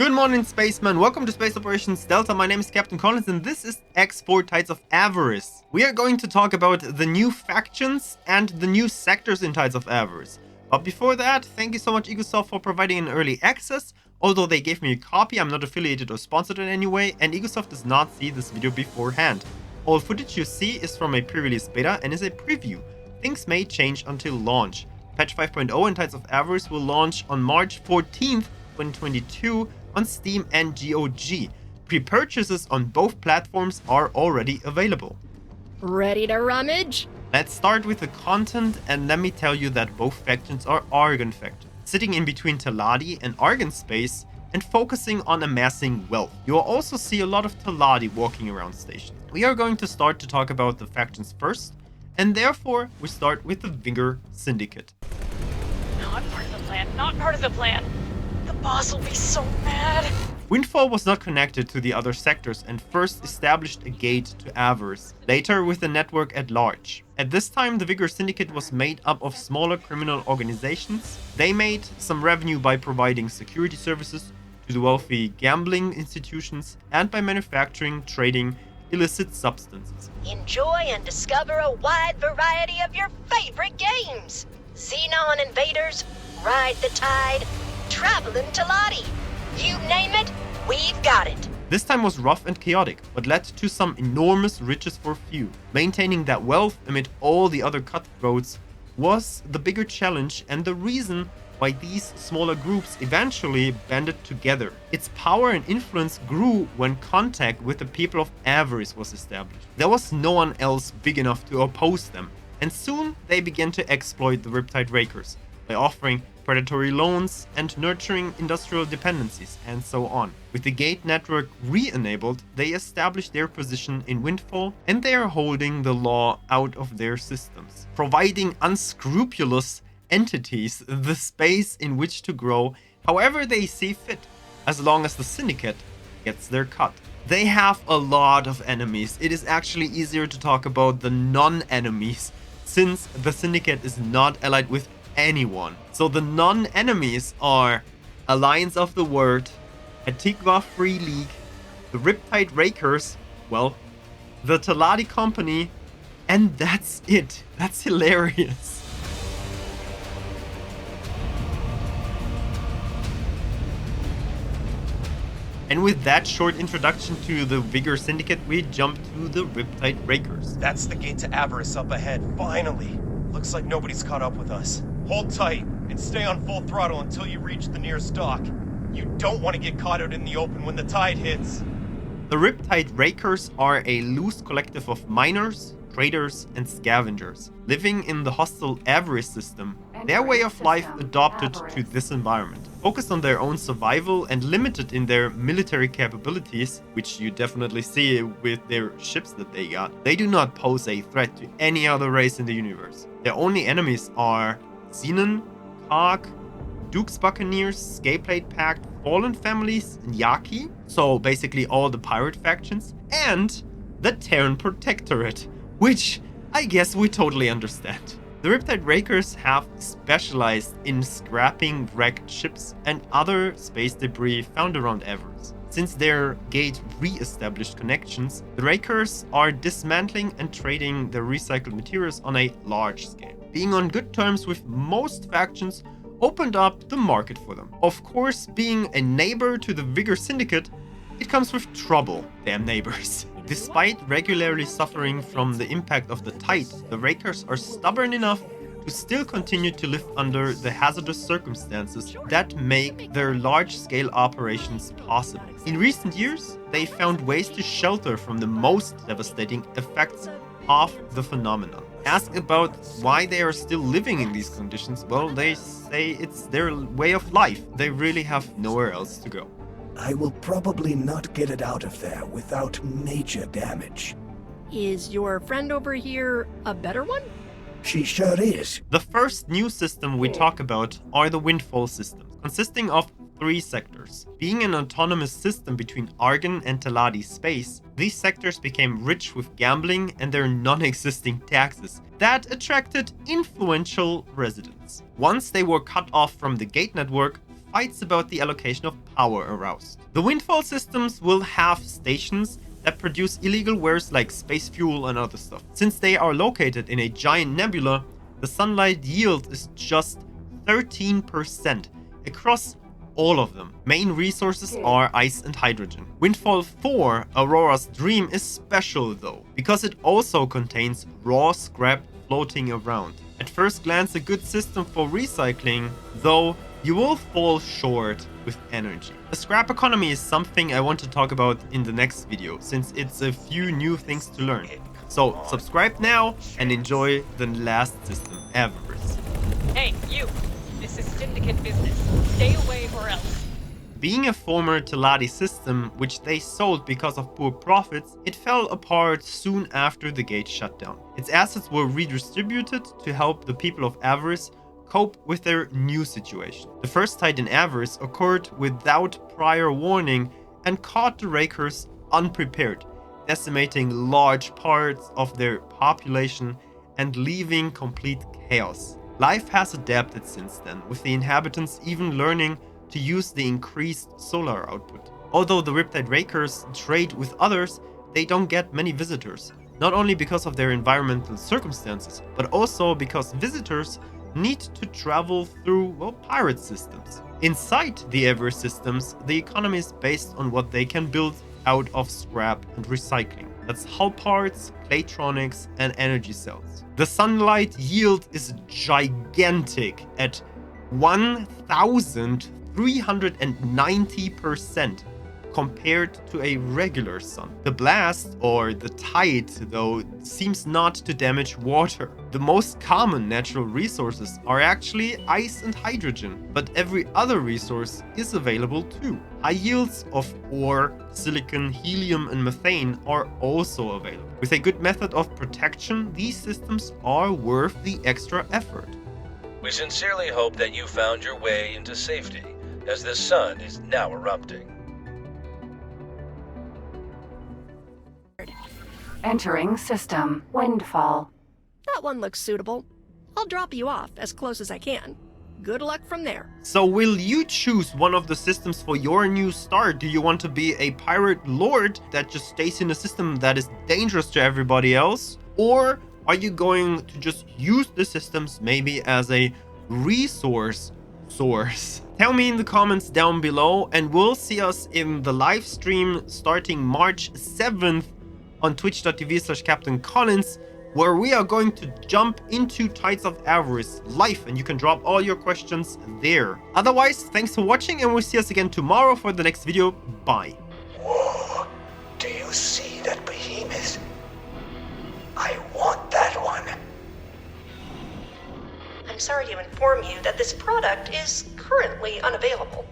Good morning, spacemen. Welcome to Space Operations Delta. My name is Captain Collins, and this is X4 Tides of Avarice. We are going to talk about the new factions and the new sectors in Tides of Avarice. But before that, thank you so much, Egosoft, for providing an early access. Although they gave me a copy, I'm not affiliated or sponsored in any way, and Egosoft does not see this video beforehand. All footage you see is from a pre-release beta and is a preview. Things may change until launch. Patch 5.0 in Tides of Avarice will launch on March 14th, 2022 on Steam and GOG. Pre-purchases on both platforms are already available. Ready to rummage? Let's start with the content, and let me tell you that both factions are Argon factions, sitting in between Taladi and Argon space and focusing on amassing wealth. You will also see a lot of Taladi walking around stations. We are going to start to talk about the factions first, and therefore we start with the Vigor Syndicate. Not part of the plan, not part of the plan. The boss will be so mad. Windfall was not connected to the other sectors and first established a gate to Avarice, later with the network at large. At this time, the Vigor Syndicate was made up of smaller criminal organizations. They made some revenue by providing security services to the wealthy gambling institutions and by manufacturing, trading illicit substances. Enjoy and discover a wide variety of your favorite games. Xenon Invaders, Ride the Tide, Travelin' Taladi. You name it, we've got it. This time was rough and chaotic, but led to some enormous riches for few. Maintaining that wealth amid all the other cutthroats was the bigger challenge and the reason why these smaller groups eventually banded together. Its power and influence grew when contact with the people of Avarice was established. There was no one else big enough to oppose them, and soon they began to exploit the Riptide Rakers by offering predatory loans and nurturing industrial dependencies, and so on. With the gate network re-enabled, they established their position in Windfall, and they are holding the law out of their systems, providing unscrupulous entities the space in which to grow however they see fit, as long as the Syndicate gets their cut. They have a lot of enemies. It is actually easier to talk about the non-enemies, since the Syndicate is not allied with anyone. So the non-enemies are Alliance of the Word, Antigua Free League, the Riptide Rakers, well, the Taladi Company, and that's it. That's hilarious. And with that short introduction to the Vigor Syndicate, we jump to the Riptide Rakers. That's the gate to Avarice up ahead, finally. Looks like nobody's caught up with us. Hold tight and stay on full throttle until you reach the nearest dock. You don't want to get caught out in the open when the tide hits. The Riptide Rakers are a loose collective of miners, traders, and scavengers living in the hostile Avarice system. Their way of life adopted to this environment, focused on their own survival and limited in their military capabilities, which you definitely see with their ships that they got. They do not pose a threat to any other race in the universe. Their only enemies are Xenon, Karg, Duke's Buccaneers, Scapeplate Pact, Fallen Families, and Yaki, so basically all the pirate factions, and the Terran Protectorate, which I guess we totally understand. The Riptide Rakers have specialized in scrapping wrecked ships and other space debris found around Avarice. Since their gate re-established connections, the Rakers are dismantling and trading their recycled materials on a large scale. Being on good terms with most factions opened up the market for them. Of course, being a neighbor to the Vigor Syndicate, it comes with trouble, damn neighbors. Despite regularly suffering from the impact of the tide, the Rakers are stubborn enough to still continue to live under the hazardous circumstances that make their large-scale operations possible. In recent years, they found ways to shelter from the most devastating effects of the phenomenon. Asked about why they are still living in these conditions, well, they say it's their way of life. They really have nowhere else to go. I will probably not get it out of there without major damage. Is your friend over here a better one? She sure is. The first new system we talk about are the Windfall Systems, consisting of 3 sectors. Being an autonomous system between Argon and Taladi space, these sectors became rich with gambling and their non-existing taxes that attracted influential residents. Once they were cut off from the gate network, fights about the allocation of power aroused. The Windfall Systems will have stations that produce illegal wares like space fuel and other stuff. Since they are located in a giant nebula, the sunlight yield is just 13% across all of them. Main resources are ice and hydrogen. Windfall 4, Aurora's Dream, is special though, because it also contains raw scrap floating around. At first glance, a good system for recycling, though you will fall short with energy. The scrap economy is something I want to talk about in the next video, since it's a few new things to learn. So subscribe now and enjoy the last system, Avarice. Hey, you! This is Syndicate business. Stay away or else. Being a former Teladi system, which they sold because of poor profits, it fell apart soon after the gate shut down. Its assets were redistributed to help the people of Avarice cope with their new situation. The first tide in Avarice occurred without prior warning and caught the Rakers unprepared, decimating large parts of their population and leaving complete chaos. Life has adapted since then, with the inhabitants even learning to use the increased solar output. Although the Riptide Rakers trade with others, they don't get many visitors, not only because of their environmental circumstances, but also because visitors need to travel through, well, pirate systems. Inside the Avarice systems, the economy is based on what they can build out of scrap and recycling. That's hull parts, claytronics, and energy cells. The sunlight yield is gigantic at 1,390% compared to a regular sun. The blast, or the tide, though, seems not to damage water. The most common natural resources are actually ice and hydrogen, but every other resource is available too. High yields of ore, silicon, helium, and methane are also available. With a good method of protection, these systems are worth the extra effort. We sincerely hope that you found your way into safety, as the sun is now erupting. Entering system. Windfall. That one looks suitable. I'll drop you off as close as I can. Good luck from there. So will you choose one of the systems for your new start? Do you want to be a pirate lord that just stays in a system that is dangerous to everybody else? Or are you going to just use the systems maybe as a resource source? Tell me in the comments down below, and we'll see us in the live stream starting March 7th on twitch.tv/CaptainCollins, where we are going to jump into Tides of Avarice live, and you can drop all your questions there. Otherwise, thanks for watching, and we'll see us again tomorrow for the next video. Bye. Whoa, do you see that behemoth? I want that one. I'm sorry to inform you that this product is currently unavailable.